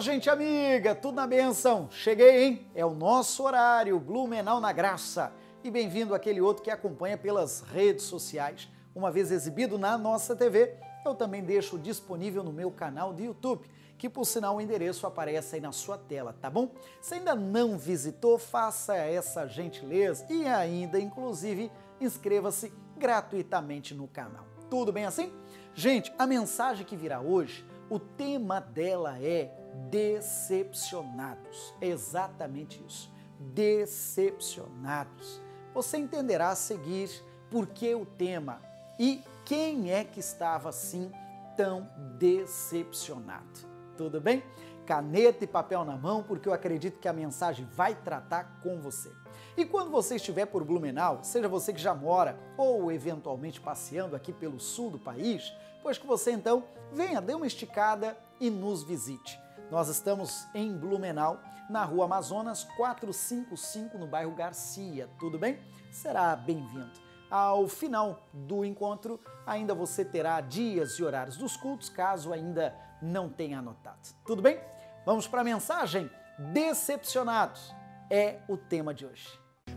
Fala, gente amiga, tudo na bênção? Cheguei, hein? É o nosso horário, Blumenau na Graça. E bem-vindo àquele outro que acompanha pelas redes sociais. Uma vez exibido na nossa TV, eu também deixo disponível no meu canal do YouTube, que por sinal o endereço aparece aí na sua tela, tá bom? Se ainda não visitou, faça essa gentileza e ainda, inclusive, inscreva-se gratuitamente no canal. Tudo bem assim? Gente, a mensagem que virá hoje, o tema dela é decepcionados. É exatamente isso, decepcionados. Você entenderá a seguir por que o tema e quem é que estava assim tão decepcionado. Tudo bem? Caneta e papel na mão, porque eu acredito que a mensagem vai tratar com você. E quando você estiver por Blumenau, seja você que já mora ou eventualmente passeando aqui pelo sul do país, pois que você então venha, dê uma esticada e nos visite. Nós estamos em Blumenau, na Rua Amazonas 455, no bairro Garcia, tudo bem? Será bem-vindo. Ao final do encontro, ainda você terá dias e horários dos cultos, caso ainda não tenha anotado. Tudo bem? Vamos para a mensagem? Decepcionados é o tema de hoje.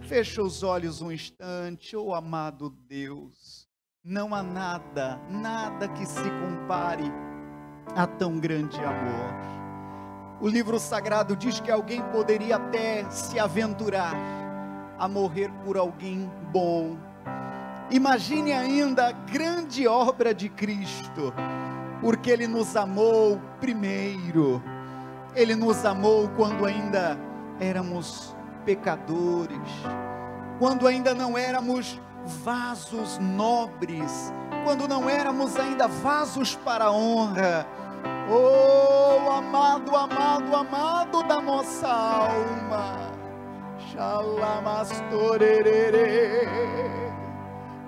Fecha os olhos um instante, oh amado Deus. Não há nada que se compare a tão grande amor. O livro sagrado diz que alguém poderia até se aventurar a morrer por alguém bom. Imagine ainda a grande obra de Cristo, porque Ele nos amou primeiro. Ele nos amou quando ainda éramos pecadores, quando ainda não éramos vasos nobres, quando não éramos ainda vasos para a honra. Oh, amado, amado, amado da nossa alma, Xalamastorerê.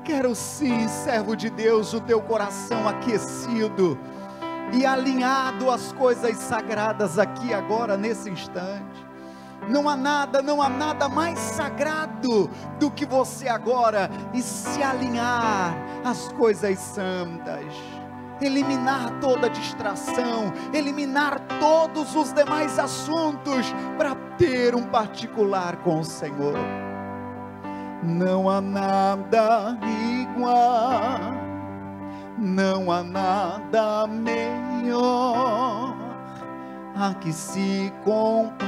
Quero sim, servo de Deus, o teu coração aquecido e alinhado às coisas sagradas aqui agora, nesse instante. Não há nada mais sagrado do que você agora e se alinhar às coisas santas. Eliminar toda distração, eliminar todos os demais assuntos para ter um particular com o Senhor. Não há nada igual, não há nada melhor a que se compara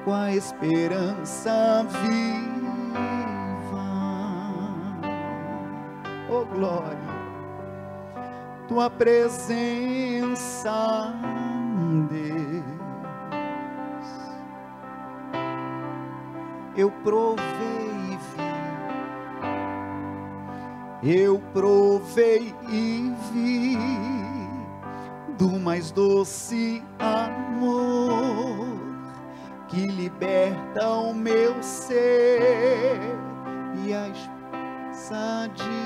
com a esperança viva. Oh glória, tua presença, Deus. Eu provei e vi do mais doce amor que liberta o meu ser e a esperança desfaz.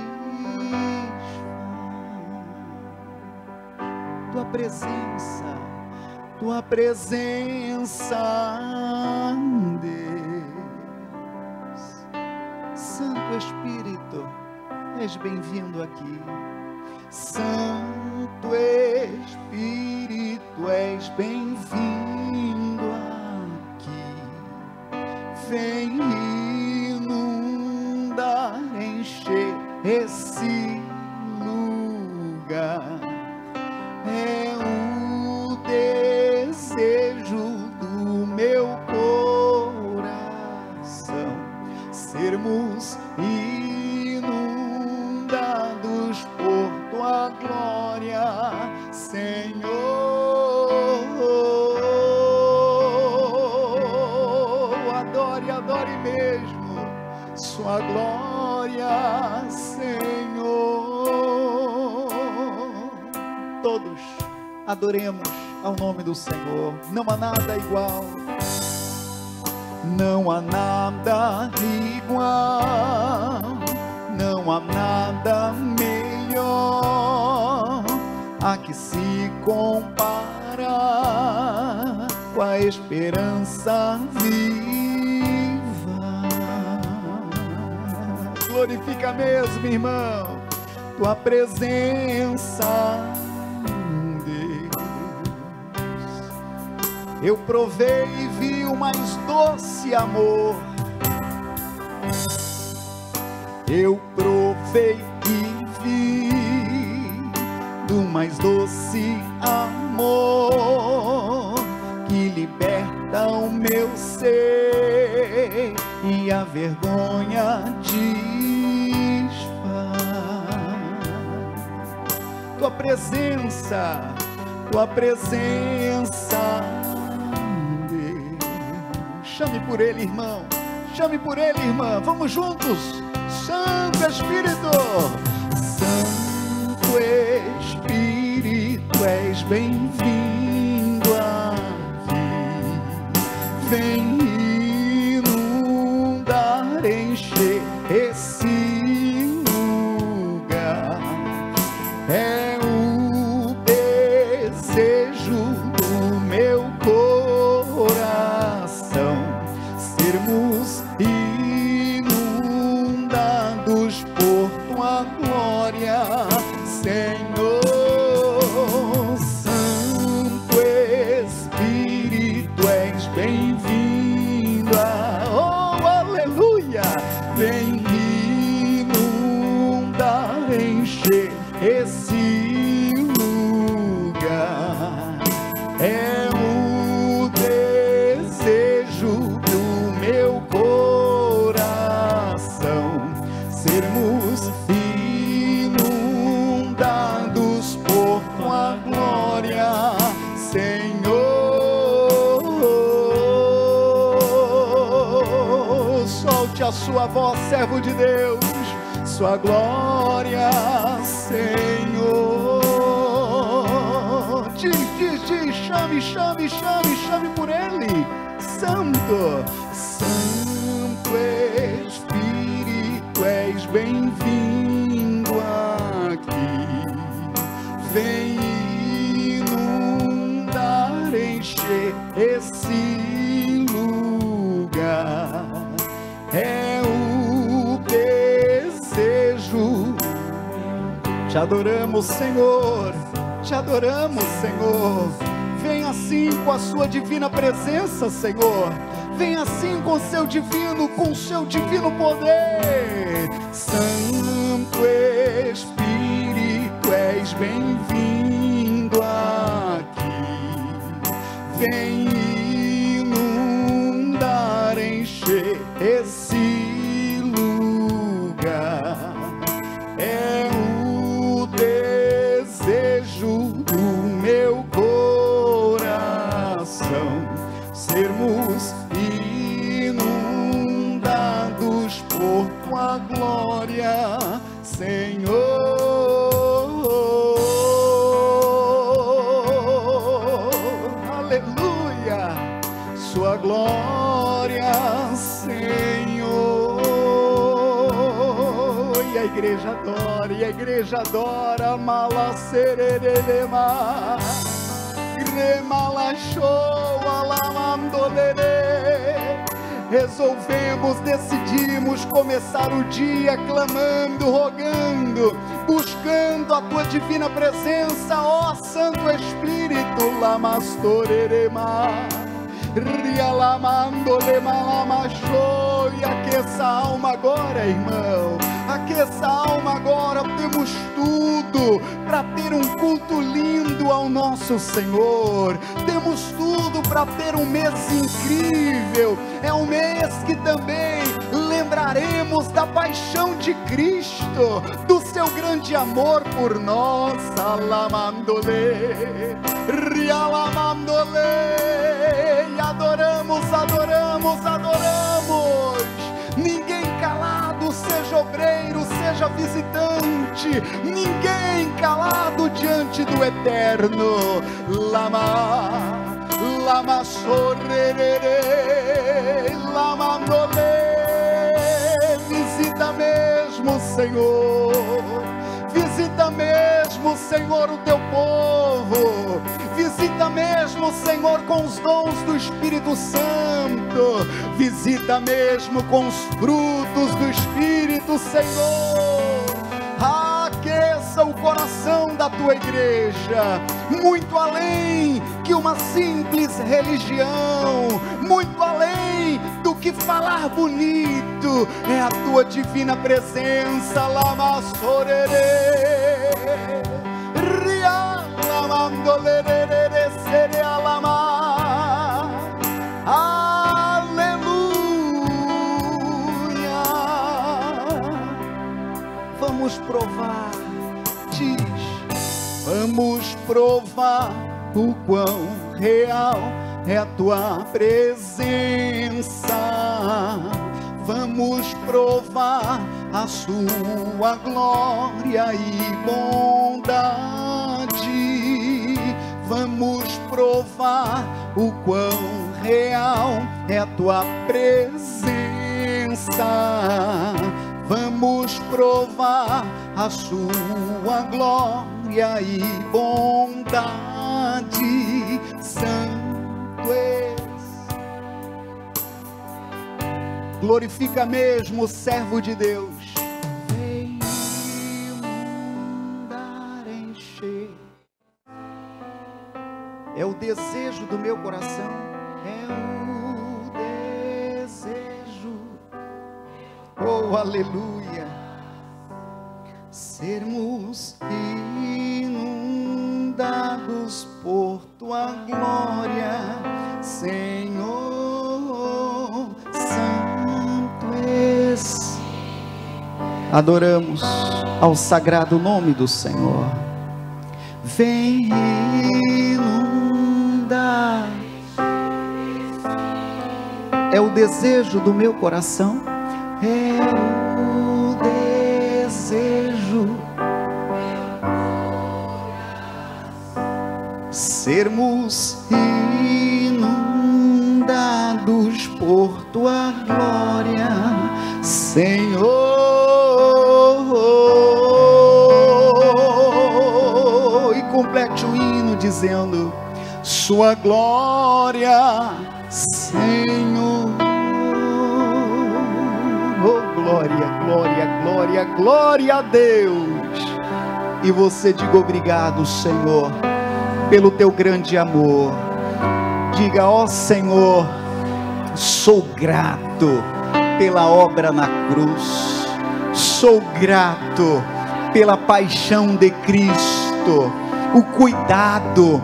Tua presença, Deus. Santo Espírito, és bem-vindo aqui. Santo Espírito, és bem-vindo aqui. Vem inundar, encher esse lugar. É o desejo do meu coração sermos inundados por tua glória, Senhor. Adore mesmo sua glória, Senhor. Todos adoremos ao nome do Senhor. Não há nada igual, não há nada igual, não há nada melhor a que se compara com a esperança viva. Glorifica mesmo, irmão, tua presença, Deus. eu provei e vi o mais doce amor. Eu provei e vi do mais doce amor, que liberta o meu ser e a vergonha desfaz. Tua presença, Deus. Chame por Ele, irmão, chame por Ele, irmã, vamos juntos. Santo Espírito, Santo Espírito, és bem-vindo aqui. Vem inundar, encher esse lugar. É o desejo do meu coração sermos inundados por tua glória, Senhor. Santo Espírito, és bem-vindo. Oh, aleluia! Vem inundar, encher esse lugar. É o desejo do meu coração sermos inundados por tua glória, Senhor. Solte a sua voz, servo de Deus, sua glória, Senhor. Diz, chame por Ele. Santo Espírito, és bem-vindo aqui. Vem inundar, encher esse lugar. É o desejo. Te adoramos, Senhor, te adoramos, Senhor. Vem assim com a sua divina presença, Senhor. Vem assim com seu divino poder. Santo Espírito, és bem-vindo aqui. Vem inundar, encher esse lugar. É o desejo do meu coração sermos inundados por tua glória, Senhor. Aleluia! Sua glória, Senhor. E a igreja adora, mala sererelema. Resolvemos, decidimos começar o dia clamando, rogando, buscando a tua divina presença, ó Santo Espírito. Lamastorerema, rialamandolema, lamachou. E aqueça a alma agora, irmão. Aqueça a alma agora. Temos tudo para ter um culto lindo ao nosso Senhor. Temos tudo para ter um mês incrível. É um mês que também lembraremos da paixão de Cristo, do seu grande amor por nós. Alamandole, rialamandole. E adoramos. Ninguém calado, seja obreiro, seja visitante, ninguém calado diante do Eterno. Lama sorrerere, lama nole. Visita mesmo, Senhor. Visita mesmo, Senhor, o teu povo. Visita mesmo, Senhor, com os dons do Espírito Santo. Visita mesmo com os frutos do Espírito, Senhor. Aqueça alcança o coração da tua igreja, muito além que uma simples religião, muito além do que falar bonito, é a tua divina presença. Lama sorere, ria lamandolere sere alama, aleluia. Vamos provar, diz, vamos provar o quão real é a tua presença. Vamos provar a sua glória e bondade. Vamos provar o quão real é a tua presença. Vamos provar a sua glória e bondade. Santo és. Glorifica mesmo o servo de Deus. Vem inundar, encher. É o desejo do meu coração. É o desejo. Oh, aleluia. Sermos inundados por tua glória, Senhor. Santo és. Adoramos ao sagrado nome do Senhor. Vem inundar. É o desejo do meu coração. É o desejo. Sermos inundados por tua glória, Senhor. E complete o hino dizendo: sua glória, Senhor. Oh, glória, glória, glória, glória a Deus. E você diga obrigado, Senhor, pelo teu grande amor. Diga: ó Senhor, sou grato pela obra na cruz, sou grato pela paixão de Cristo, o cuidado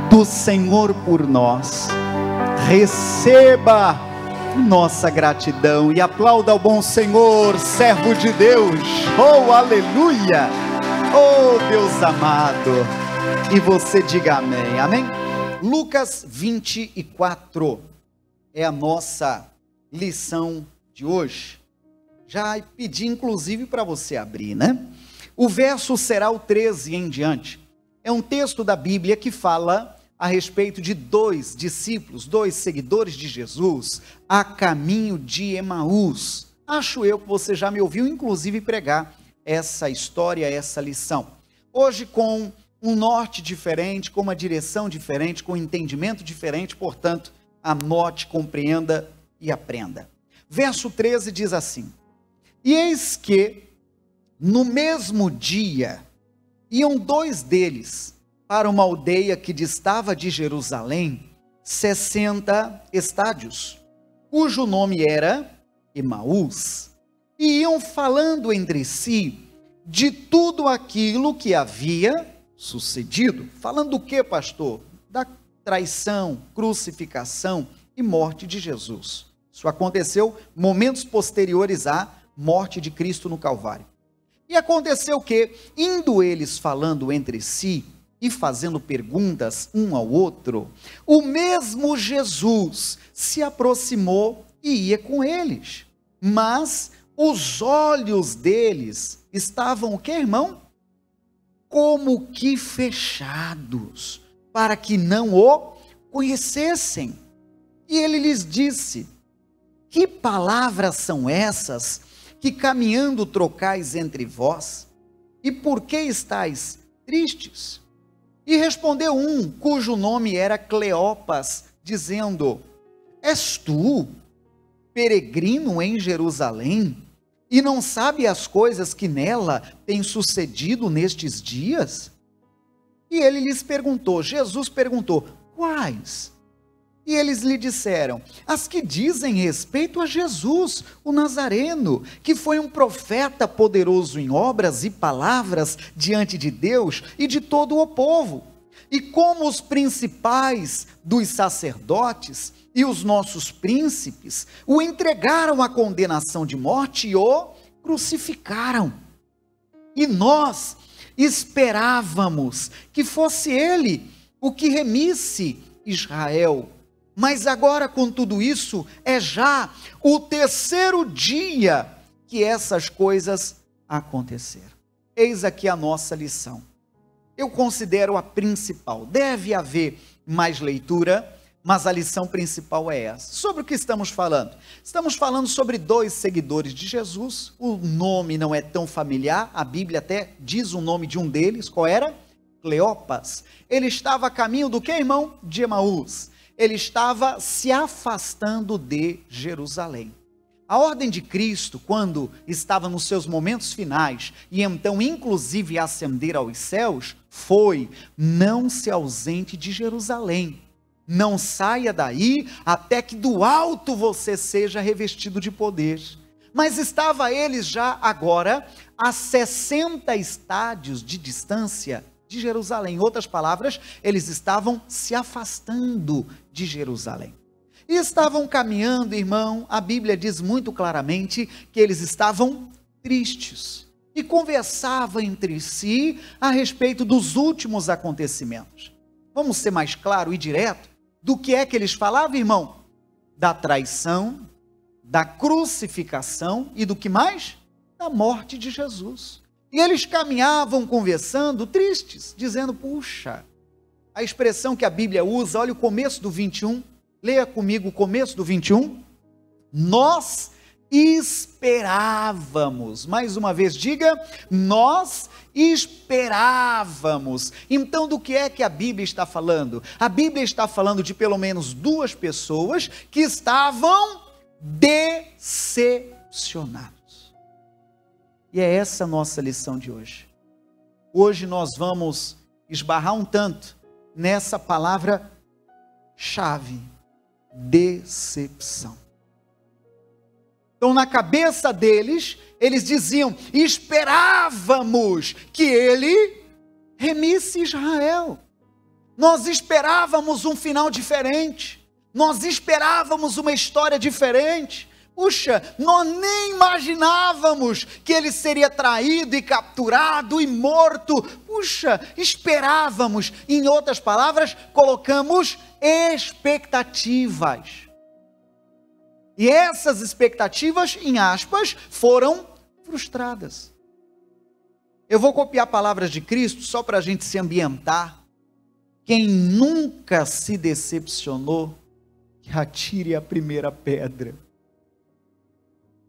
do Senhor por nós. Receba nossa gratidão e aplauda ao bom Senhor, servo de Deus. Oh, aleluia! Oh, Deus amado. E você diga amém, amém? Lucas 24 é a nossa lição de hoje. Já pedi inclusive para você abrir, né? O verso será o 13 em diante. É um texto da Bíblia que fala a respeito de dois discípulos, dois seguidores de Jesus, a caminho de Emaús. Acho eu que você já me ouviu inclusive pregar essa história, essa lição. Hoje com um norte diferente, com uma direção diferente, com um entendimento diferente, portanto, anote, compreenda e aprenda. Verso 13 diz assim: e eis que, no mesmo dia, iam dois deles para uma aldeia que distava de Jerusalém 60 estádios, cujo nome era Emaús, e iam falando entre si de tudo aquilo que havia sucedido. Falando do que, pastor? Da traição, crucificação e morte de Jesus. Isso aconteceu momentos posteriores à morte de Cristo no Calvário. E aconteceu que, indo eles falando entre si e fazendo perguntas um ao outro, o mesmo Jesus se aproximou e ia com eles. Mas os olhos deles estavam o que, irmão? Como que fechados, para que não o conhecessem. E ele lhes disse: que palavras são essas que caminhando trocais entre vós? E por que estáis tristes? E respondeu um, cujo nome era Cleopas, dizendo: és tu, peregrino em Jerusalém, e não sabe as coisas que nela têm sucedido nestes dias? E ele lhes perguntou, Jesus perguntou, quais? E eles lhe disseram, as que dizem respeito a Jesus, o Nazareno, que foi um profeta poderoso em obras e palavras diante de Deus e de todo o povo. E como os principais dos sacerdotes e os nossos príncipes o entregaram à condenação de morte e o crucificaram. E nós esperávamos que fosse ele o que remisse Israel. Mas agora, com tudo isso, é já o terceiro dia que essas coisas aconteceram. Eis aqui a nossa lição. Eu considero a principal. Deve haver mais leitura, mas a lição principal é essa. Sobre o que estamos falando? Estamos falando sobre dois seguidores de Jesus. O nome não é tão familiar, a Bíblia até diz o nome de um deles. Qual era? Cleopas. Ele estava a caminho do que, irmão? De Emaús. Ele estava se afastando de Jerusalém. A ordem de Cristo, quando estava nos seus momentos finais, e então inclusive ascender aos céus, foi: não se ausente de Jerusalém. Não saia daí até que do alto você seja revestido de poder. Mas estava eles já agora a 60 estádios de distância de Jerusalém. Em outras palavras, eles estavam se afastando de Jerusalém. E estavam caminhando, irmão, a Bíblia diz muito claramente que eles estavam tristes. E conversavam entre si a respeito dos últimos acontecimentos. Vamos ser mais claro e direto? Do que é que eles falavam, irmão? Da traição, da crucificação e do que mais? Da morte de Jesus. E eles caminhavam conversando tristes, dizendo, puxa, a expressão que a Bíblia usa, olha o começo do 21, leia comigo o começo do 21. Nós esperávamos, mais uma vez diga, nós esperávamos. Então do que é que a Bíblia está falando? A Bíblia está falando de pelo menos duas pessoas que estavam decepcionadas. E é essa a nossa lição de hoje. Hoje nós vamos esbarrar um tanto nessa palavra-chave, decepção. Então, na cabeça deles, eles diziam, esperávamos que ele remisse Israel. Nós esperávamos um final diferente. Nós esperávamos uma história diferente. Puxa, nós nem imaginávamos que ele seria traído e capturado e morto. Puxa, esperávamos. Em outras palavras, colocamos expectativas. E essas expectativas, em aspas, foram frustradas. Eu vou copiar palavras de Cristo só para a gente se ambientar. Quem nunca se decepcionou, que atire a primeira pedra.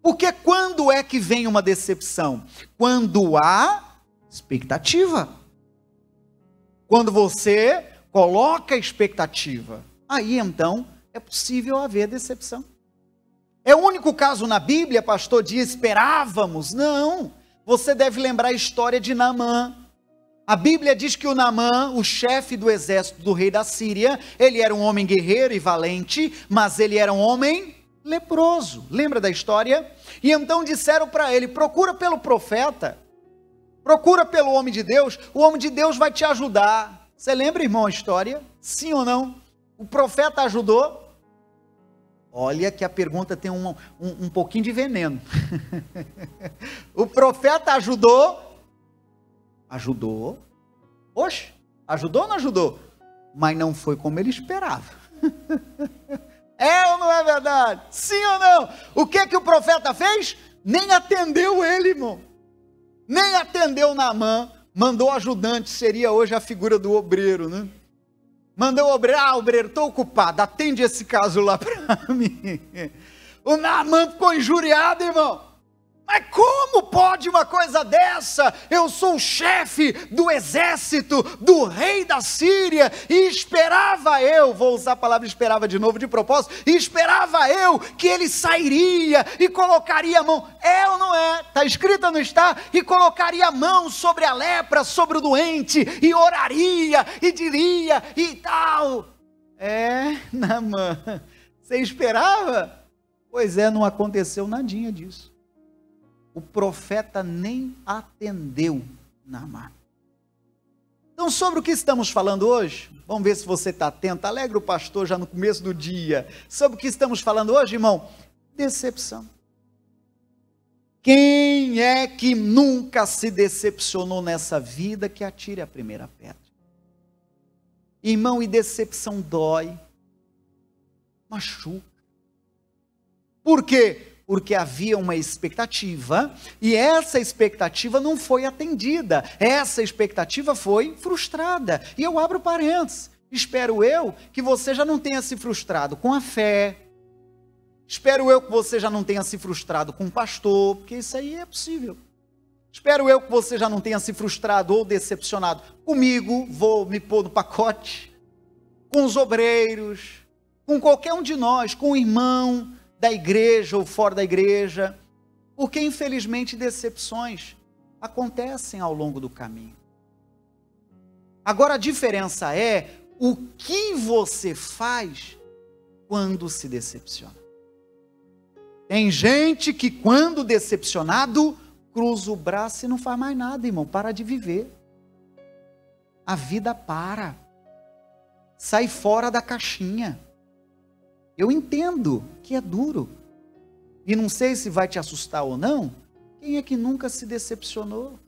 Porque quando é que vem uma decepção? Quando há expectativa. Quando você coloca expectativa, aí então é possível haver decepção. É o único caso na Bíblia, pastor, de esperávamos? Não. Você deve lembrar a história de Naamã. A Bíblia diz que o Naamã, o chefe do exército do rei da Síria, ele era um homem guerreiro e valente, mas ele era um homem leproso. Lembra da história? E então disseram para ele, procura pelo profeta, procura pelo homem de Deus, o homem de Deus vai te ajudar. Você lembra, irmão, a história? Sim ou não? O profeta ajudou? Olha que a pergunta tem um pouquinho de veneno. O profeta ajudou? Ajudou. Oxe, ajudou ou não ajudou? Mas não foi como ele esperava. É ou não é verdade? Sim ou não? O que que o profeta fez? Nem atendeu ele, irmão. Nem atendeu Naamã. Mandou ajudante, seria hoje a figura do obreiro, né? Mandou o obreiro, obreiro, estou ocupado, atende esse caso lá para mim. O Naamã ficou injuriado, irmão. Mas como pode uma coisa dessa? Eu sou o chefe do exército do rei da Síria e esperava eu, vou usar a palavra esperava de novo de propósito, e esperava eu que ele sairia e colocaria a mão, é ou não é? Está escrito ou não está? E colocaria a mão sobre a lepra, sobre o doente, e oraria, e diria, e tal. Naamã, você esperava? Pois é, não aconteceu nadinha disso. O profeta nem atendeu Naamã. Então, sobre o que estamos falando hoje? Vamos ver se você está atento. Alegra o pastor já no começo do dia. Sobre o que estamos falando hoje, irmão? Decepção. Quem é que nunca se decepcionou nessa vida, que atire a primeira pedra? Irmão, e decepção dói, machuca. Por quê? Porque havia uma expectativa, e essa expectativa não foi atendida, essa expectativa foi frustrada. E eu abro parênteses, espero eu que você já não tenha se frustrado com a fé, espero eu que você já não tenha se frustrado com o pastor, porque isso aí é possível. Espero eu que você já não tenha se frustrado ou decepcionado comigo, vou me pôr no pacote, com os obreiros, com qualquer um de nós, com o irmão da igreja ou fora da igreja, porque infelizmente decepções acontecem ao longo do caminho. Agora a diferença é o que você faz quando se decepciona. Tem gente que quando decepcionado cruza o braço e não faz mais nada, irmão, para de viver. A vida para, sai fora da caixinha. Eu entendo que é duro, e não sei se vai te assustar ou não. Quem é que nunca se decepcionou?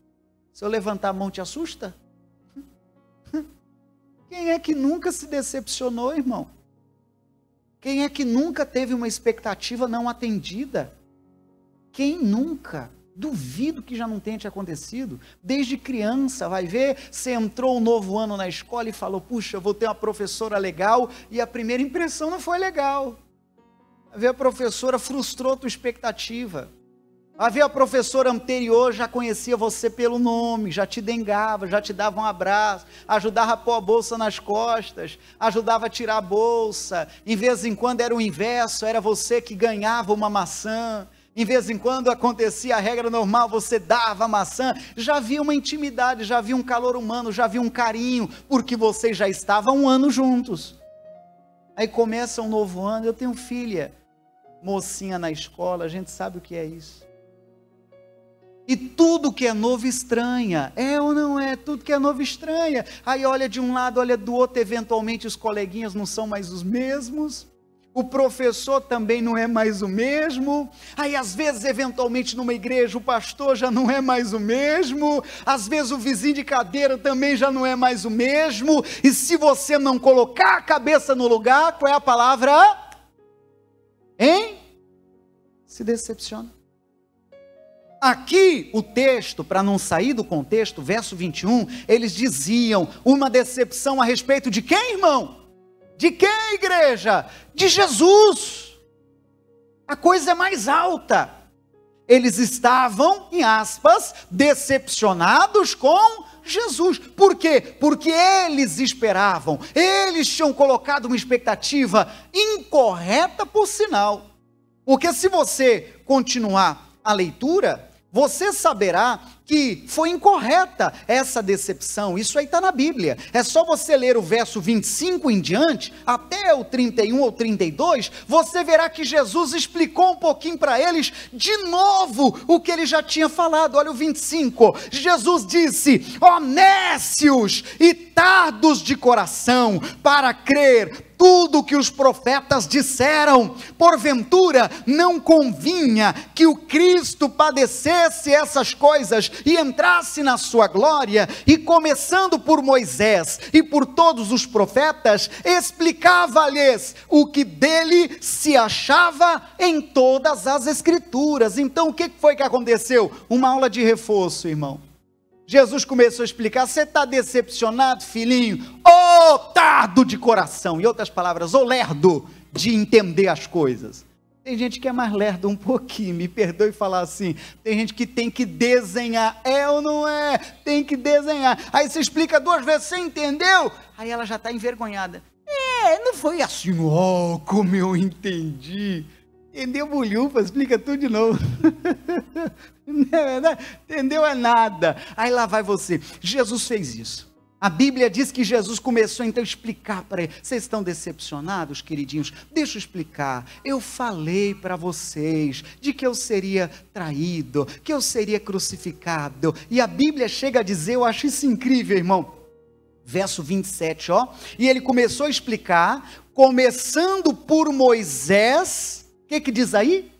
Se eu levantar a mão, te assusta? Quem é que nunca se decepcionou, irmão? Quem é que nunca teve uma expectativa não atendida? Quem nunca? Duvido que já não tenha te acontecido. Desde criança, vai ver, você entrou um novo ano na escola e falou, puxa, eu vou ter uma professora legal, e a primeira impressão não foi legal. Vai ver, a professora frustrou tua expectativa. Vai ver, a professora anterior já conhecia você pelo nome, já te dengava, já te dava um abraço, ajudava a pôr a bolsa nas costas, ajudava a tirar a bolsa. Em vez em quando era o inverso, era você que ganhava uma maçã. Em vez em quando acontecia a regra normal, você dava a maçã. Já havia uma intimidade, já havia um calor humano, já havia um carinho, porque vocês já estavam um ano juntos. Aí começa um novo ano, eu tenho filha, mocinha na escola, a gente sabe o que é isso. E tudo que é novo estranha, é ou não é? Tudo que é novo estranha. Aí olha de um lado, olha do outro, eventualmente os coleguinhas não são mais os mesmos. O professor também não é mais o mesmo. Aí às vezes, eventualmente numa igreja, o pastor já não é mais o mesmo. Às vezes o vizinho de cadeira também já não é mais o mesmo. E se você não colocar a cabeça no lugar, qual é a palavra? Hein? Se decepciona. Aqui o texto, para não sair do contexto, verso 21, eles diziam uma decepção a respeito de quem, irmão? De quem, igreja? De Jesus. A coisa é mais alta. Eles estavam, em aspas, decepcionados com Jesus. Por quê? Porque eles esperavam, eles tinham colocado uma expectativa incorreta, por sinal. Porque se você continuar a leitura, você saberá que foi incorreta essa decepção. Isso aí está na Bíblia. É só você ler o verso 25 em diante, até o 31 ou 32, você verá que Jesus explicou um pouquinho para eles, de novo, o que ele já tinha falado. Olha o 25, Jesus disse, ó nécios e tardos de coração, para crer tudo que os profetas disseram, porventura não convinha que o Cristo padecesse essas coisas e entrasse na sua glória? E começando por Moisés e por todos os profetas, explicava-lhes o que dele se achava em todas as escrituras. Então o que foi que aconteceu? Uma aula de reforço, irmão. Jesus começou a explicar, você está decepcionado, filhinho? Ô tardo de coração, em outras palavras, ô lerdo de entender as coisas. Tem gente que é mais lerdo um pouquinho, me perdoe falar assim. Tem gente que tem que desenhar, é ou não é? Tem que desenhar. Aí você explica 2 vezes, você entendeu? Aí ela já está envergonhada. Não foi assim, como eu entendi. Entendeu, bulhufa? Explica tudo de novo. Não é verdade? Entendeu é nada. Aí lá vai você. Jesus fez isso. A Bíblia diz que Jesus começou então a explicar para ele. Vocês estão decepcionados, queridinhos? Deixa eu explicar. Eu falei para vocês de que eu seria traído, que eu seria crucificado. E a Bíblia chega a dizer, eu acho isso incrível, irmão. Verso 27, ó. E ele começou a explicar, começando por Moisés. O que diz aí?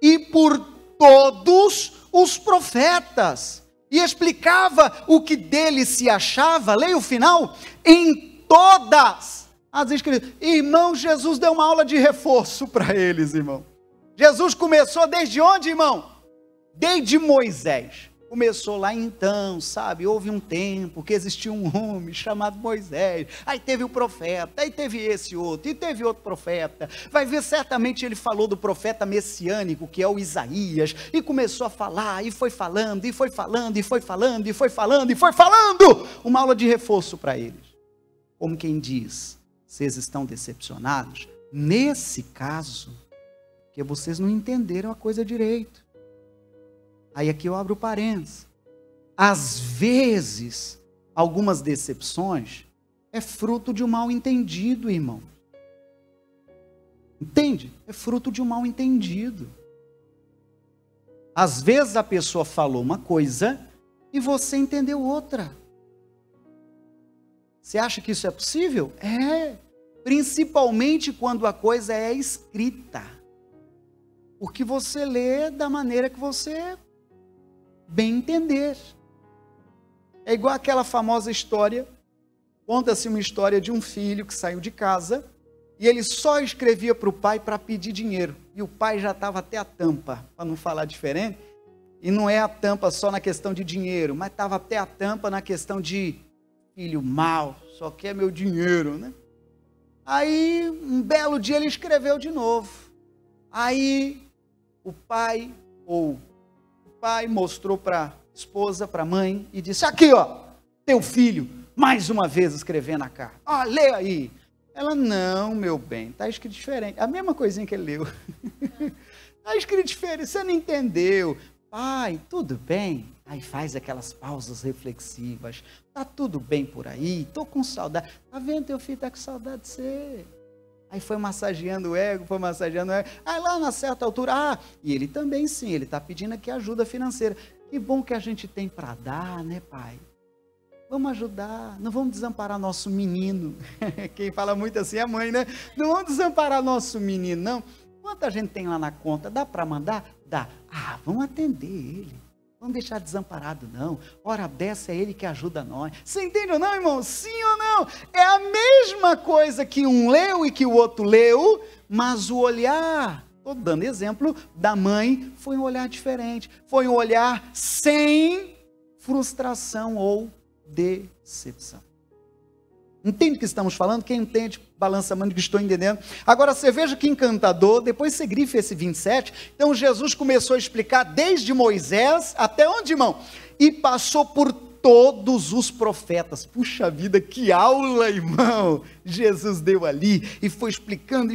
E por todos os profetas. E explicava o que dele se achava, leia o final, em todas as escrituras. Irmão, Jesus deu uma aula de reforço para eles, irmão. Jesus começou desde onde, irmão? Desde Moisés. Começou lá então, sabe, houve um tempo que existiu um homem chamado Moisés, aí teve o profeta, aí teve esse outro, e teve outro profeta, vai ver certamente ele falou do profeta messiânico, que é o Isaías, e começou a falar, e foi falando, e foi falando, e foi falando, e foi falando, e foi falando, uma aula de reforço para eles, como quem diz, vocês estão decepcionados, nesse caso, porque vocês não entenderam a coisa direito. Aí aqui eu abro parênteses. Às vezes, algumas decepções é fruto de um mal entendido, irmão. Entende? É fruto de um mal entendido. Às vezes a pessoa falou uma coisa e você entendeu outra. Você acha que isso é possível? É. Principalmente quando a coisa é escrita. Porque você lê da maneira que você bem entender. É igual aquela famosa história, conta-se uma história de um filho que saiu de casa e ele só escrevia para o pai para pedir dinheiro. E o pai já estava até a tampa, para não falar diferente. E não é a tampa só na questão de dinheiro, mas estava até a tampa na questão de filho mau, só quer meu dinheiro, né? Aí, um belo dia ele escreveu de novo. Aí, o pai mostrou para a esposa, para a mãe, e disse, aqui ó, teu filho, mais uma vez escrevendo na carta. Ó, lê aí. Ela, não, meu bem, está escrito diferente. A mesma coisinha que ele leu. Está escrito diferente, você não entendeu. Pai, tudo bem? Aí faz aquelas pausas reflexivas. Tá tudo bem por aí? Tô com saudade. Tá vendo, teu filho tá com saudade de você. Aí foi massageando o ego, Aí lá na certa altura, e ele também sim, ele está pedindo aqui ajuda financeira. Que bom que a gente tem para dar, né, pai? Vamos ajudar, não vamos desamparar nosso menino. Quem fala muito assim é a mãe, né? Não vamos desamparar nosso menino, não. Quanta gente tem lá na conta? Dá para mandar? Dá. Vamos atender ele. Vamos deixar desamparado, não. Hora dessa é ele que ajuda nós. Você entende ou não, irmão? Sim ou não? É a mesma coisa que um leu e que o outro leu, mas o olhar, estou dando exemplo, da mãe, foi um olhar diferente. Foi um olhar sem frustração ou decepção. Entende o que estamos falando? Quem entende, balança a mão que estou entendendo. Agora você veja que encantador, depois você grifa esse 27. Então Jesus começou a explicar desde Moisés até onde, irmão? E passou por todos os profetas. Puxa vida, que aula, irmão! Jesus deu ali e foi explicando.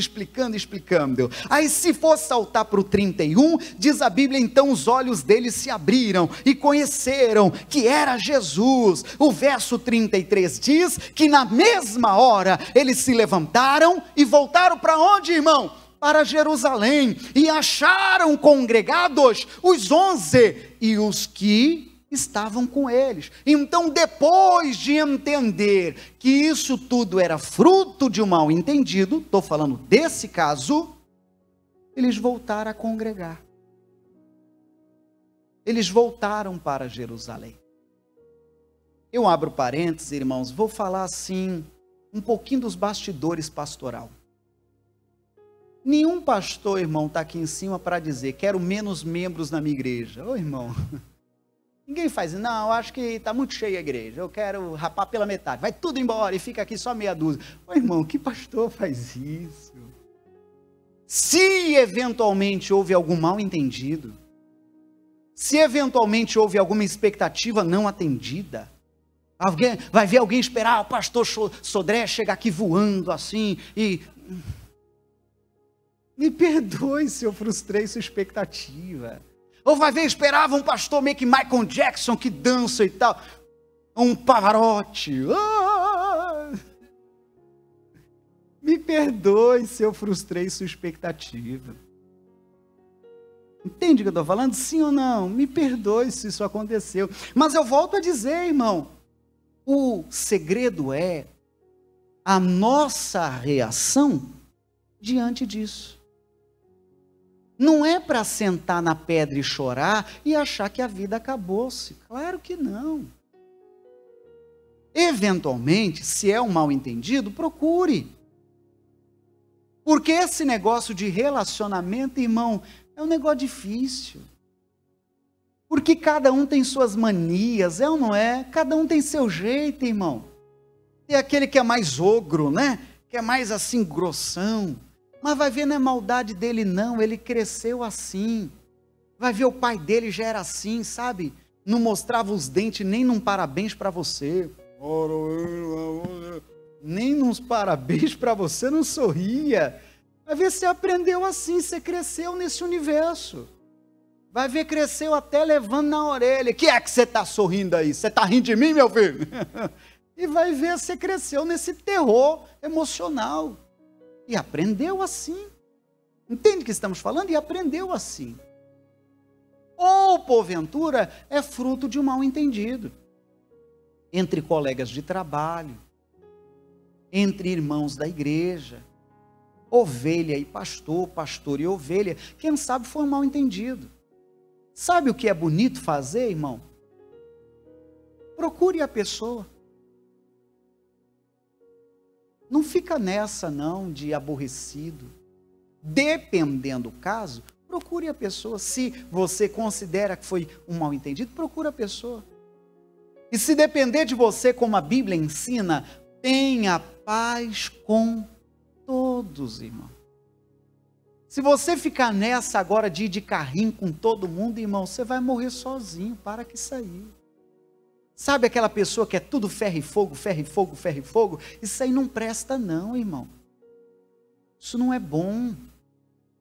Aí se for saltar para o 31, diz a Bíblia, então os olhos deles se abriram e conheceram que era Jesus. O verso 33 diz que na mesma hora eles se levantaram e voltaram para onde, irmão? Para Jerusalém, e acharam congregados os 11 e os que estavam com eles. Então, depois de entender que isso tudo era fruto de um mal entendido, estou falando desse caso, eles voltaram a congregar. Eles voltaram para Jerusalém. Eu abro parênteses, irmãos, vou falar assim, um pouquinho dos bastidores pastoral. Nenhum pastor, irmão, está aqui em cima para dizer, quero menos membros na minha igreja. Ô, irmão, ninguém faz, não, eu acho que está muito cheia a igreja, eu quero rapar pela metade, vai tudo embora e fica aqui só meia dúzia. Ô, irmão, que pastor faz isso? Se eventualmente houve algum mal entendido, se eventualmente houve alguma expectativa não atendida, vai ver alguém esperar o pastor Sodré chegar aqui voando assim e... Me perdoe se eu frustrei sua expectativa. Ou vai ver, esperava um pastor meio que Michael Jackson que dança e tal, um Pavarotti. Me perdoe se eu frustrei sua expectativa. Entende o que eu estou falando? Sim ou não? Me perdoe se isso aconteceu. Mas eu volto a dizer, irmão, o segredo é a nossa reação diante disso. Não é para sentar na pedra e chorar e achar que a vida acabou-se. Claro que não. Eventualmente, se é um mal entendido, procure. Porque esse negócio de relacionamento, irmão, é um negócio difícil. Porque cada um tem suas manias, é ou não é? Cada um tem seu jeito, irmão. Tem aquele que é mais ogro, né? Que é mais assim, grossão. Mas vai ver, não é maldade dele não, ele cresceu assim. Vai ver, o pai dele já era assim, sabe? Não mostrava os dentes nem num parabéns para você. Nem nos parabéns para você não sorria. Vai ver, você aprendeu assim, você cresceu nesse universo. Vai ver, cresceu até levando na orelha. Que é que você está sorrindo aí? Você está rindo de mim, meu filho? E vai ver, você cresceu nesse terror emocional. E aprendeu assim. Entende o que estamos falando? E aprendeu assim. Ou, porventura, é fruto de um mal entendido. Entre colegas de trabalho, entre irmãos da igreja, ovelha e pastor, pastor e ovelha, quem sabe foi um mal entendido. Sabe o que é bonito fazer, irmão? Procure a pessoa. Não fica nessa não de aborrecido. Dependendo do caso, procure a pessoa. Se você considera que foi um mal entendido, procure a pessoa. E se depender de você, como a Bíblia ensina, tenha paz com todos, irmão. Se você ficar nessa agora de ir de carrinho com todo mundo, irmão, você vai morrer sozinho, para que sair. Sabe aquela pessoa que é tudo ferro e fogo, ferro e fogo, ferro e fogo? Isso aí não presta não, irmão. Isso não é bom.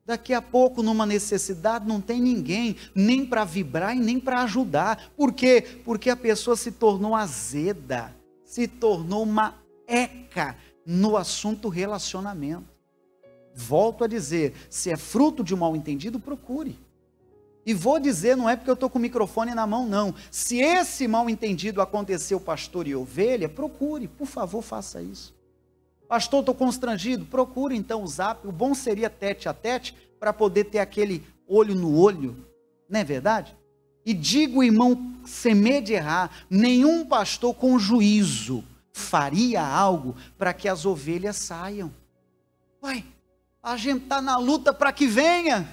Daqui a pouco, numa necessidade, não tem ninguém, nem para vibrar e nem para ajudar. Por quê? Porque a pessoa se tornou azeda, se tornou uma eca no assunto relacionamento. Volto a dizer, se é fruto de um mal entendido, procure. E vou dizer, não é porque eu estou com o microfone na mão, não. Se esse mal entendido aconteceu, pastor e ovelha, procure, por favor, faça isso. Pastor, estou constrangido, procure então o zap. O bom seria tete a tete, para poder ter aquele olho no olho, não é verdade? E digo, irmão, sem medo de errar, nenhum pastor com juízo faria algo para que as ovelhas saiam. Uai, a gente está na luta para que venha,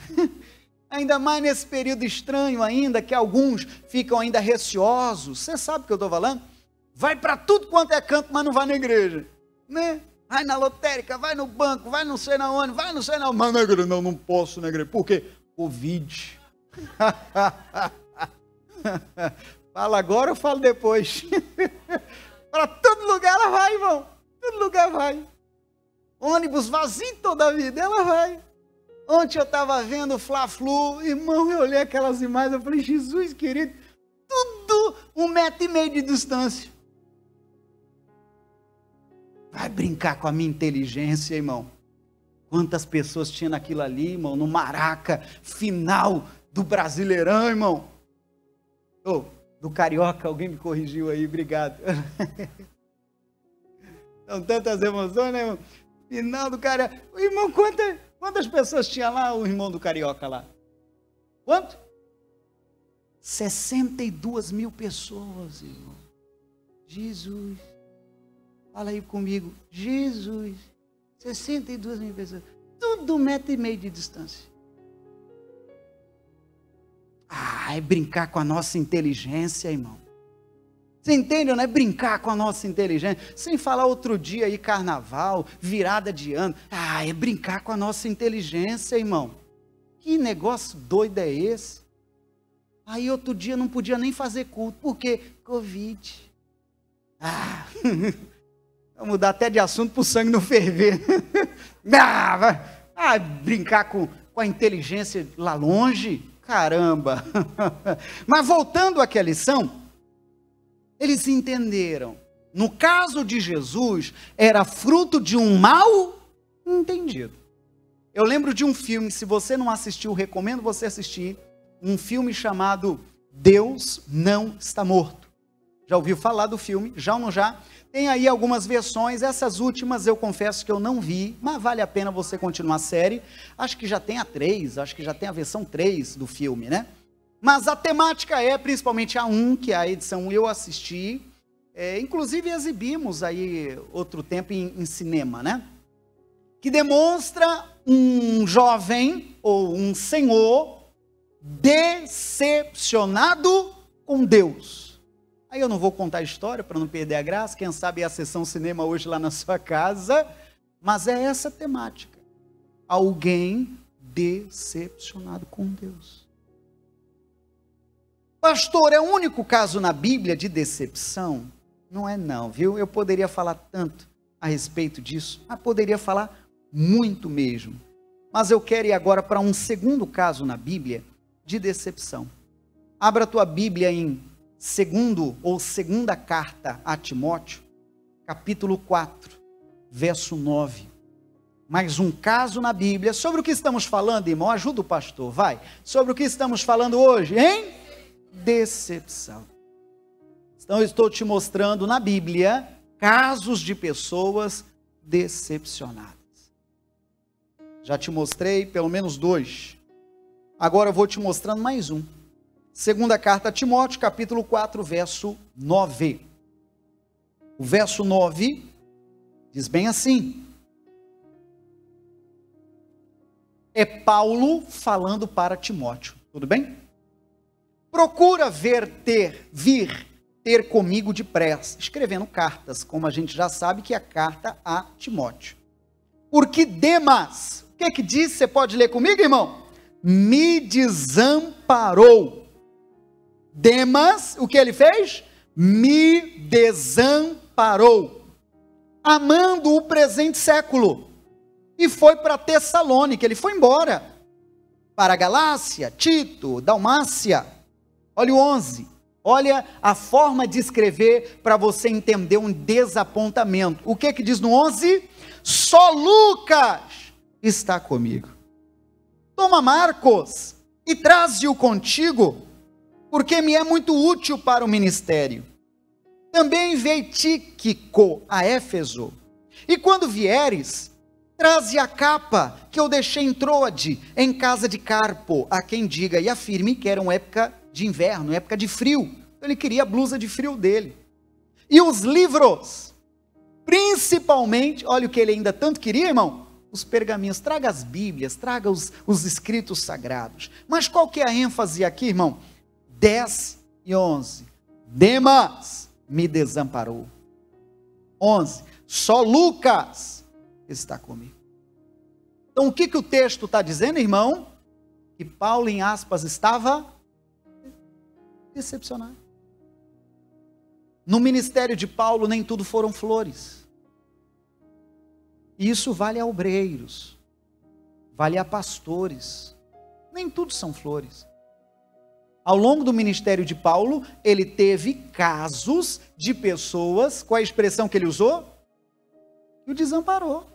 ainda mais nesse período estranho ainda, que alguns ficam ainda receosos. Você sabe o que eu estou falando? Vai para tudo quanto é canto, mas não vai na igreja, né? Vai na lotérica, vai no banco, vai não sei na onde, vai não sei na onde. Mas na igreja, não posso na igreja. Por quê? Covid. Fala agora ou falo depois? Para todo lugar ela vai, irmão. Todo lugar vai. Ônibus vazio toda a vida, ela vai. Ontem eu estava vendo o Fla-Flu, irmão, eu olhei aquelas imagens, eu falei, Jesus querido, tudo 1,5 metro de distância. Vai brincar com a minha inteligência, irmão. Quantas pessoas tinha naquilo ali, irmão, no Maraca, final do Brasileirão, irmão. Do Carioca, alguém me corrigiu aí, obrigado. São tantas emoções, né, irmão? Final do Carioca. Irmão, quantas pessoas tinha lá, o irmão do Carioca lá? Quanto? 62 mil pessoas, irmão. Jesus. Fala aí comigo. Jesus. 62 mil pessoas. Tudo 1,5 metro de distância. É brincar com a nossa inteligência, irmão. Você entende, né? Brincar com a nossa inteligência. Sem falar outro dia aí, carnaval, virada de ano. É brincar com a nossa inteligência, irmão. Que negócio doido é esse? Aí outro dia não podia nem fazer culto. Por quê? Covid. Vamos mudar até de assunto para o sangue não ferver. Brincar com a inteligência lá longe. Caramba. Mas voltando àquela lição, eles entenderam. No caso de Jesus, era fruto de um mal entendido. Eu lembro de um filme, se você não assistiu, recomendo você assistir, um filme chamado Deus Não Está Morto. Já ouviu falar do filme? Já ou não já? Tem aí algumas versões, essas últimas eu confesso que eu não vi, mas vale a pena você continuar a série. Acho que já tem a 3, acho que já tem a versão 3 do filme, né? Mas a temática é principalmente a 1, que é a edição eu assisti, inclusive exibimos aí outro tempo em cinema, né? Que demonstra um jovem ou um senhor decepcionado com Deus. Aí eu não vou contar a história para não perder a graça, quem sabe é a sessão cinema hoje lá na sua casa, mas é essa temática. Alguém decepcionado com Deus. Pastor, é o único caso na Bíblia de decepção? Não é não, viu? Eu poderia falar tanto a respeito disso, mas poderia falar muito mesmo. Mas eu quero ir agora para um segundo caso na Bíblia de decepção. Abra a tua Bíblia em segunda carta a Timóteo, capítulo 4, verso 9. Mais um caso na Bíblia. Sobre o que estamos falando, irmão? Ajuda o pastor, vai. Sobre o que estamos falando hoje, hein? Decepção. Então eu estou te mostrando na Bíblia casos de pessoas decepcionadas. Já te mostrei pelo menos 2. Agora eu vou te mostrando mais um. Segunda carta a Timóteo, capítulo 4, verso 9. O verso 9 diz bem assim. É Paulo falando para Timóteo. Tudo bem? Procura vir ter comigo depressa, escrevendo cartas, como a gente já sabe que é a carta a Timóteo. Porque Demas, o que diz? Você pode ler comigo, irmão? Me desamparou. Demas, o que ele fez? Me desamparou, amando o presente século, e foi para Tessalônica, ele foi embora, para Galácia, Tito, Dalmácia. Olha o 11, olha a forma de escrever para você entender um desapontamento. O que diz no 11? Só Lucas está comigo. Toma Marcos e traze-o contigo, porque me é muito útil para o ministério. Também enviei Tíquico a Éfeso. E quando vieres, traze a capa que eu deixei em Troade, em casa de Carpo, a quem diga e afirme que era uma época de inverno, época de frio. Então ele queria a blusa de frio dele. E os livros, principalmente, olha o que ele ainda tanto queria, irmão, os pergaminhos. Traga as Bíblias, traga os escritos sagrados. Mas qual que é a ênfase aqui, irmão? 10 e 11. Demas me desamparou. 11. Só Lucas está comigo. Então o que o texto está dizendo, irmão? Que Paulo, em aspas, estava decepcionado. No ministério de Paulo nem tudo foram flores. E isso vale a obreiros, vale a pastores. Nem tudo são flores. Ao longo do ministério de Paulo, ele teve casos de pessoas, qual a expressão que ele usou? Que o desamparou.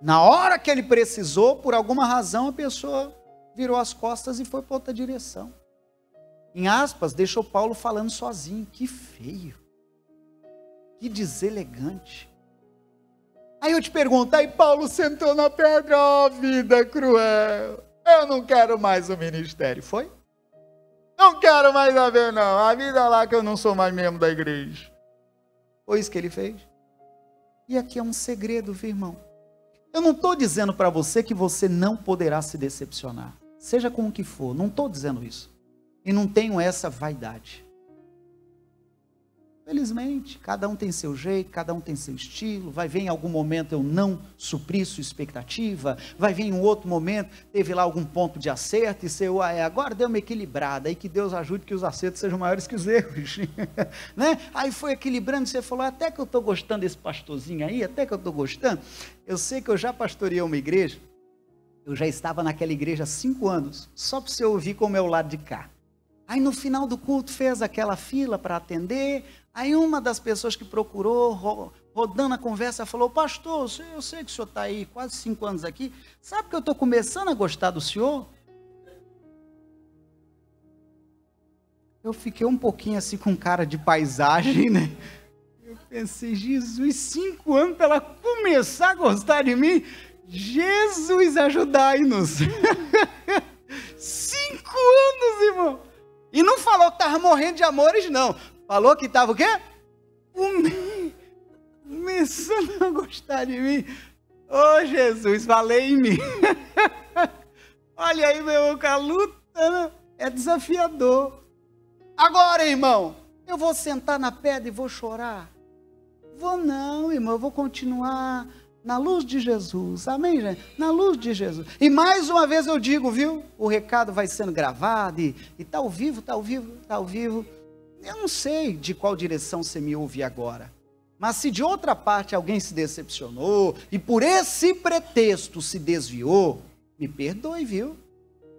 Na hora que ele precisou, por alguma razão, a pessoa virou as costas e foi para outra direção. Em aspas, deixou Paulo falando sozinho. Que feio. Que deselegante. Aí eu te pergunto, aí Paulo sentou na pedra, ó vida cruel. Eu não quero mais o ministério. Foi? Não quero mais saber não, a vida lá que eu não sou mais membro da igreja. Foi isso que ele fez. E aqui é um segredo, viu, irmão? Eu não estou dizendo para você que você não poderá se decepcionar, seja com o que for, não estou dizendo isso. E não tenho essa vaidade. Felizmente, cada um tem seu jeito, cada um tem seu estilo, vai vir em algum momento eu não supri sua expectativa, vai vir em um outro momento, teve lá algum ponto de acerto, e você, agora deu uma equilibrada, aí que Deus ajude que os acertos sejam maiores que os erros, né? Aí foi equilibrando, você falou, até que eu estou gostando desse pastorzinho aí, até que eu estou gostando. Eu sei que eu já pastoreei uma igreja, eu já estava naquela igreja há 5 anos, só para você ouvir como é o lado de cá. Aí no final do culto fez aquela fila para atender, aí uma das pessoas que procurou, rodando a conversa, falou, pastor, eu sei que o senhor está aí quase 5 anos aqui, sabe que eu estou começando a gostar do senhor? Eu fiquei um pouquinho assim com cara de paisagem, né? Eu pensei, Jesus, 5 anos para ela começar a gostar de mim? Jesus, ajudai-nos. 5 anos, irmão. E não falou que estava morrendo de amores, não. Falou que estava o quê? Começando a gostar de mim. Ô Jesus, valei-me. Olha aí, meu, a luta é desafiador. Agora, irmão, eu vou sentar na pedra e vou chorar? Vou não, irmão, eu vou continuar na luz de Jesus, amém, gente? Na luz de Jesus. E mais uma vez eu digo, viu? O recado vai sendo gravado e está ao vivo, está ao vivo, está ao vivo. Eu não sei de qual direção você me ouve agora, mas se de outra parte alguém se decepcionou e por esse pretexto se desviou, me perdoe, viu?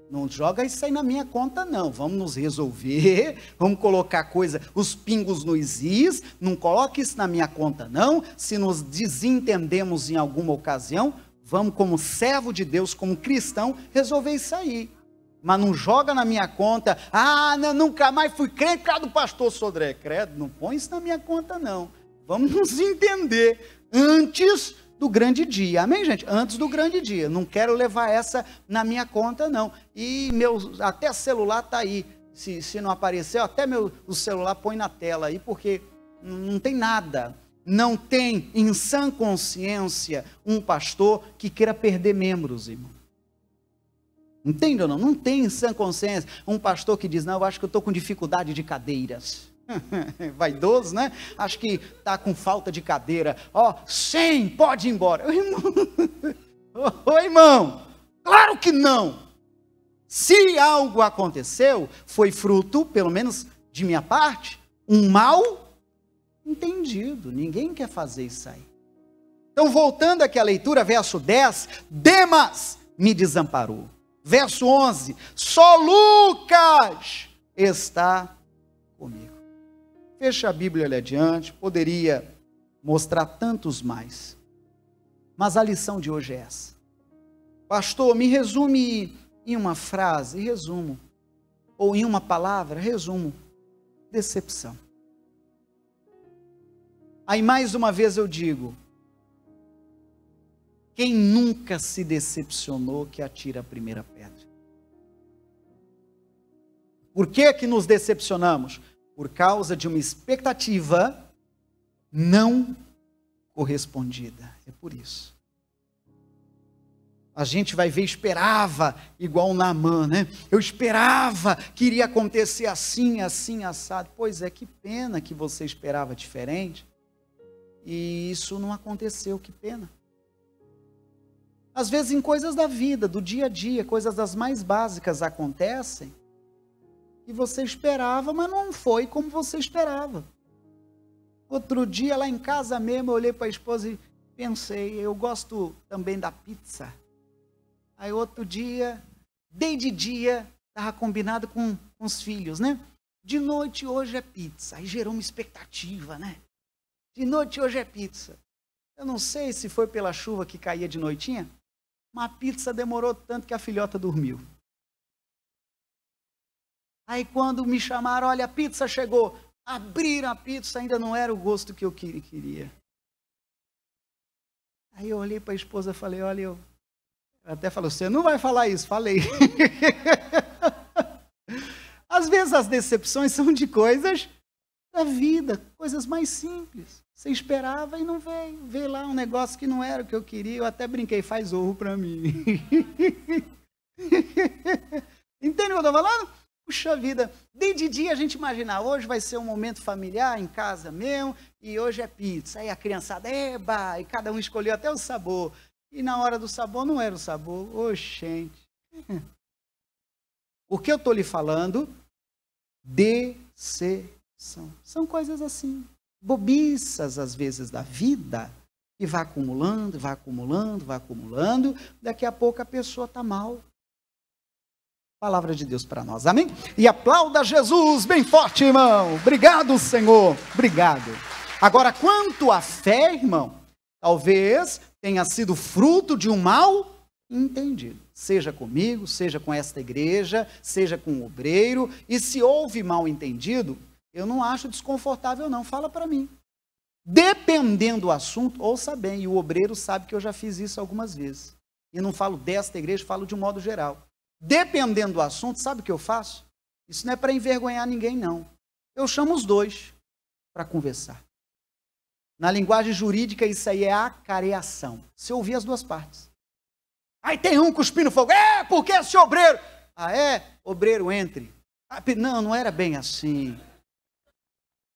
Não joga isso aí na minha conta, não. Vamos nos resolver, vamos colocar os pingos nos is, não coloque isso na minha conta, não. Se nos desentendemos em alguma ocasião, vamos, como servo de Deus, como cristão, resolver isso aí. Mas não joga na minha conta, não, nunca mais fui crente por causa do pastor Sodré. Credo, não põe isso na minha conta, não. Vamos nos entender antes do grande dia, amém, gente? Antes do grande dia, não quero levar essa na minha conta, não. E até celular está aí, se não aparecer, até o celular põe na tela aí, porque não tem nada, não tem em sã consciência um pastor que queira perder membros, irmão. Entende ou não? Não tem em sã consciência um pastor que diz, não, eu acho que eu estou com dificuldade de cadeiras. Vaidoso, né? Acho que está com falta de cadeira. 100, pode ir embora. Ô irmão, claro que não. Se algo aconteceu, foi fruto, pelo menos de minha parte, um mal entendido. Ninguém quer fazer isso aí. Então, voltando aqui à leitura, verso 10, Demas me desamparou. Verso 11, só Lucas está comigo. Fecha a Bíblia ali adiante, poderia mostrar tantos mais. Mas a lição de hoje é essa. Pastor, me resume em uma frase, resumo. Ou em uma palavra, resumo. Decepção. Aí mais uma vez eu digo, quem nunca se decepcionou que atira a primeira pedra? Por que nos decepcionamos? Por causa de uma expectativa não correspondida. É por isso. A gente vai ver, esperava, igual o Naamã, né? Eu esperava que iria acontecer assim, assim, assado. Pois é, que pena que você esperava diferente. E isso não aconteceu, que pena. Às vezes em coisas da vida, do dia a dia, coisas das mais básicas acontecem, que você esperava, mas não foi como você esperava. Outro dia, lá em casa mesmo, eu olhei para a esposa e pensei, eu gosto também da pizza. Aí outro dia, desde dia, estava combinado com os filhos, né? De noite hoje é pizza. Aí gerou uma expectativa, né? De noite hoje é pizza. Eu não sei se foi pela chuva que caía de noitinha, mas a pizza demorou tanto que a filhota dormiu. Aí quando me chamaram, olha, a pizza chegou. Abriram a pizza, ainda não era o gosto que eu queria. Aí eu olhei para a esposa e falei, olha, eu até falou, você não vai falar isso, falei. Às vezes as decepções são de coisas da vida, coisas mais simples. Você esperava e não veio. Veio lá um negócio que não era o que eu queria, eu até brinquei, faz ovo para mim. Entende o que eu estou falando? Puxa vida, desde dia a gente imagina, hoje vai ser um momento familiar em casa mesmo, e hoje é pizza. Aí a criançada, eba, e cada um escolheu até o sabor. E na hora do sabor não era o sabor. Oxente. O que eu estou lhe falando? Decepção. São coisas assim, bobiças às vezes da vida, que vai acumulando, vai acumulando, vai acumulando, daqui a pouco a pessoa está mal. Palavra de Deus para nós, amém? E aplauda Jesus bem forte, irmão. Obrigado, Senhor. Obrigado. Agora, quanto à fé, irmão, talvez tenha sido fruto de um mal entendido. Seja comigo, seja com esta igreja, seja com o obreiro. E se houve mal entendido, eu não acho desconfortável não, fala para mim. Dependendo do assunto, ouça bem, e o obreiro sabe que eu já fiz isso algumas vezes. E não falo desta igreja, falo de um modo geral. Dependendo do assunto, sabe o que eu faço? Isso não é para envergonhar ninguém, não. Eu chamo os dois para conversar. Na linguagem jurídica, isso aí é acareação. Se ouvir as duas partes. Aí tem um cuspindo fogo. Porque esse obreiro... Obreiro, entre. Não, não era bem assim.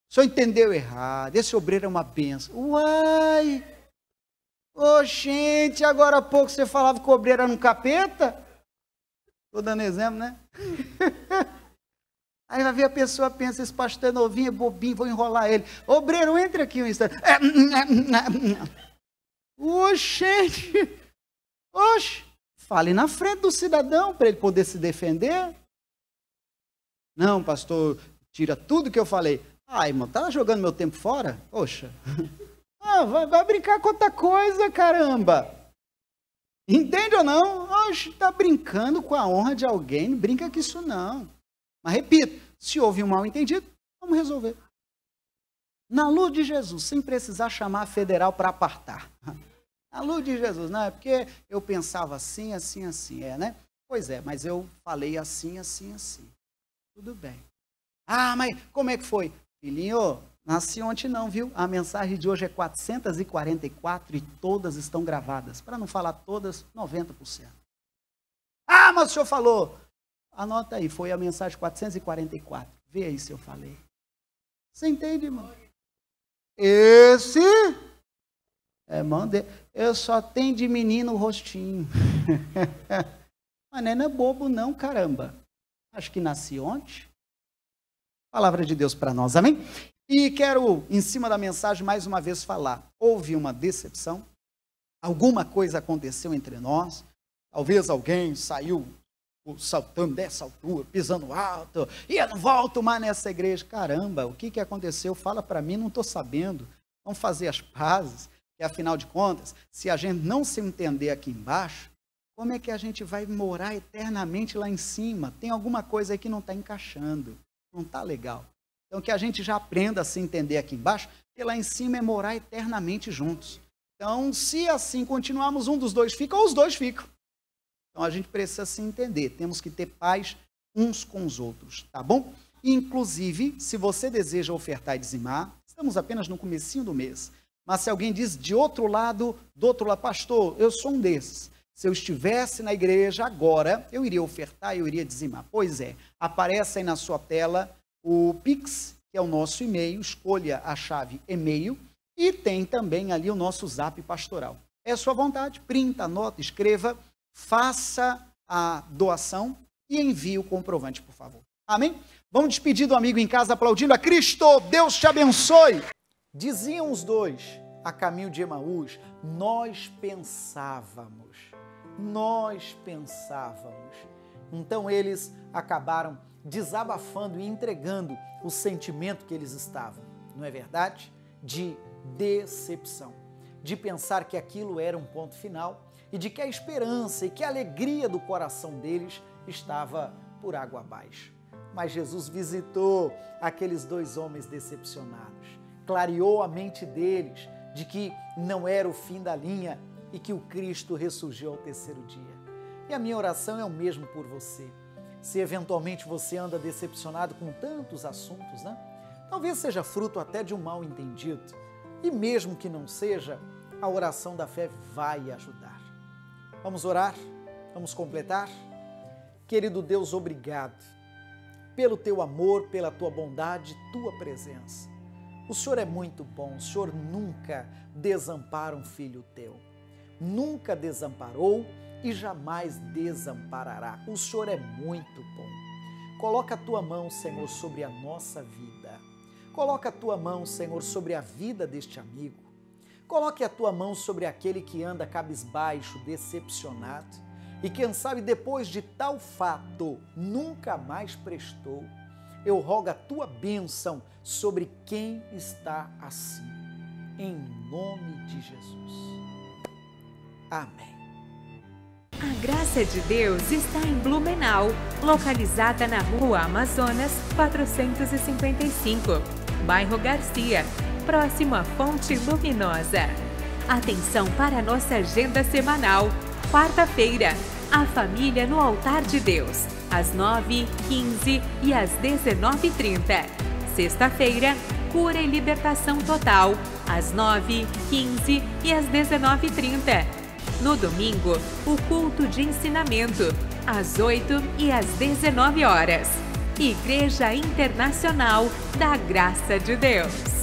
O senhor entendeu errado. Esse obreiro é uma benção. Uai! Gente, agora há pouco você falava que o obreiro era um capeta? Estou dando exemplo, né? Aí vai ver a pessoa pensa, esse pastor é novinho, é bobinho, vou enrolar ele. Obreiro, entre aqui um instante. Oxente! Oxe! Fale na frente do cidadão para ele poder se defender. Não, pastor, tira tudo que eu falei. Irmão, tá jogando meu tempo fora? Poxa. Vai brincar com outra coisa, caramba. Entende ou não? Oxe, tá brincando com a honra de alguém, não brinca com isso não. Mas repito, se houve um mal entendido, vamos resolver. Na luz de Jesus, sem precisar chamar a federal para apartar. Na luz de Jesus, não é porque eu pensava assim, assim, assim, né? Pois é, mas eu falei assim, assim, assim. Tudo bem. Mas como é que foi? Filhinho, nasci ontem não, viu? A mensagem de hoje é 444 e todas estão gravadas. Para não falar todas, 90%. Mas o senhor falou. Anota aí, foi a mensagem 444. Vê aí se eu falei. Você entende, irmão? Esse, irmão, eu só tenho de menino o rostinho. Mas não é bobo não, caramba. Acho que nasci ontem. Palavra de Deus para nós, amém? E quero, em cima da mensagem, mais uma vez falar. Houve uma decepção? Alguma coisa aconteceu entre nós? Talvez alguém saiu saltando dessa altura, pisando alto, e eu não volto mais nessa igreja. Caramba, o que aconteceu? Fala para mim, não estou sabendo. Vamos fazer as pazes, e afinal de contas, se a gente não se entender aqui embaixo, como é que a gente vai morar eternamente lá em cima? Tem alguma coisa aí que não está encaixando, não está legal. Então que a gente já aprenda a se entender aqui embaixo, porque lá em cima é morar eternamente juntos. Então, se assim continuarmos, um dos dois fica, ou os dois ficam. Então a gente precisa se entender, temos que ter paz uns com os outros, tá bom? Inclusive, se você deseja ofertar e dizimar, estamos apenas no comecinho do mês, mas se alguém diz do outro lado, pastor, eu sou um desses. Se eu estivesse na igreja agora, eu iria ofertar, eu iria dizimar. Pois é, aparece aí na sua tela o Pix, que é o nosso e-mail, escolha a chave e-mail, e tem também ali o nosso zap pastoral. É a sua vontade, printa, anota, escreva, faça a doação e envie o comprovante, por favor. Amém? Vamos despedir do amigo em casa aplaudindo a Cristo. Deus te abençoe. Diziam os dois, a caminho de Emaús, nós pensávamos. Então eles acabaram desabafando e entregando o sentimento que eles estavam, não é verdade? De decepção, de pensar que aquilo era um ponto final e de que a esperança e que a alegria do coração deles estava por água abaixo. Mas Jesus visitou aqueles dois homens decepcionados, clareou a mente deles de que não era o fim da linha e que o Cristo ressurgiu ao terceiro dia. E a minha oração é o mesmo por você. Se eventualmente você anda decepcionado com tantos assuntos, né? Talvez seja fruto até de um mal entendido. E mesmo que não seja, a oração da fé vai ajudar. Vamos orar? Vamos completar? Querido Deus, obrigado. pelo teu amor, pela tua bondade, tua presença. O Senhor é muito bom, o Senhor nunca desampara um filho teu. Nunca desamparou e jamais desamparará. O Senhor é muito bom. Coloca a tua mão, Senhor, sobre a nossa vida. Coloca a tua mão, Senhor, sobre a vida deste amigo. Coloque a tua mão sobre aquele que anda cabisbaixo, decepcionado e quem sabe depois de tal fato nunca mais prestou. Eu rogo a tua bênção sobre quem está assim, em nome de Jesus. Amém. A graça de Deus está em Blumenau, localizada na Rua Amazonas 455, bairro Garcia, próximo à Fonte Luminosa. Atenção para a nossa agenda semanal. Quarta-feira, a família no altar de Deus, às 9h15 e às 19h30. Sexta-feira, cura e libertação total, às 9h15 e às 19h30. No domingo, o culto de ensinamento, às 8h e às 19h. Igreja Internacional da Graça de Deus.